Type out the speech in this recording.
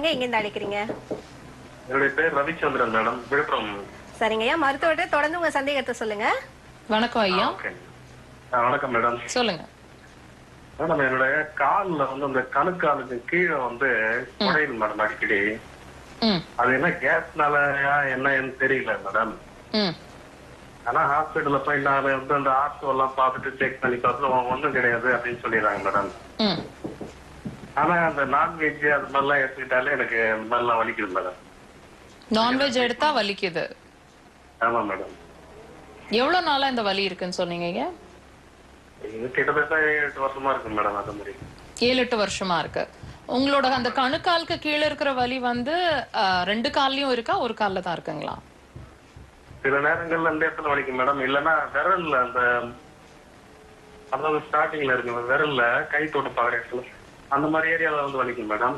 சொல்லுங்க, எங்க இருந்து அழைக்கிறீங்க? என்னுடைய பேர் ரவிச்சந்திரன் மேடம், விழுப்புரம். சரிங்க ஐயா, மருத்துவர்கிட்ட தொடர்ந்து உங்க சந்தேகத்தை சொல்லுங்க. வணக்கம் ஐயா. ஓகே. வணக்கம் மேடம். சொல்லுங்க மேடம், என்னுடைய கால்ல வந்து அந்த கணுக்காலுக்கு கீழே வந்து குறையுது மேடம் அடிக்கடி. அது என்ன கேஸ்னாலயா என்னன்னு தெரியல மேடம். ஆனா ஹாஸ்பிட்டல்ல போய் நான் வந்து அந்த ஆர்த்தோ எல்லாம் பார்த்துட்டு செக் பண்ணி பார்த்துட்டு ஒண்ணும் கிடையாது அப்படின்னு சொல்லிடுறாங்க மேடம். ஆனா அந்த நான்வெஜ் அது மாதிரிலாம் எடுத்துக்கிட்டாலே எனக்கு அந்த மாதிரிலாம் வலிக்குது மேடம். நான்வெஜ் எடுத்தா வலிக்குது? ஆமா மேடம். எவ்வளவு நாளா இந்த வலி இருக்குன்னு சொன்னீங்க? இது கிட்டத்தட்ட 7-8 வருஷமா இருக்கு மேடம். அது மாதிரி 7-8 வருஷமா இருக்கு. உங்களோட அந்த கணுக்காலுக்கு கீழே இருக்கிற வலி வந்து 2 கால்லயும் இருக்கா, ஒரு கால்ல தான் இருக்குங்களா? சில நேரங்கள்ல அந்த இடத்துல வலிக்கும் மேடம். இல்லன்னா விரல்ல அந்த அதாவது ஸ்டார்டிங்ல இருக்கு விரல்ல கை தொட்டு பாக்குற இடத்துல அந்த மாதிரி ஏரியால வந்து வலிக்கும் மேடம்.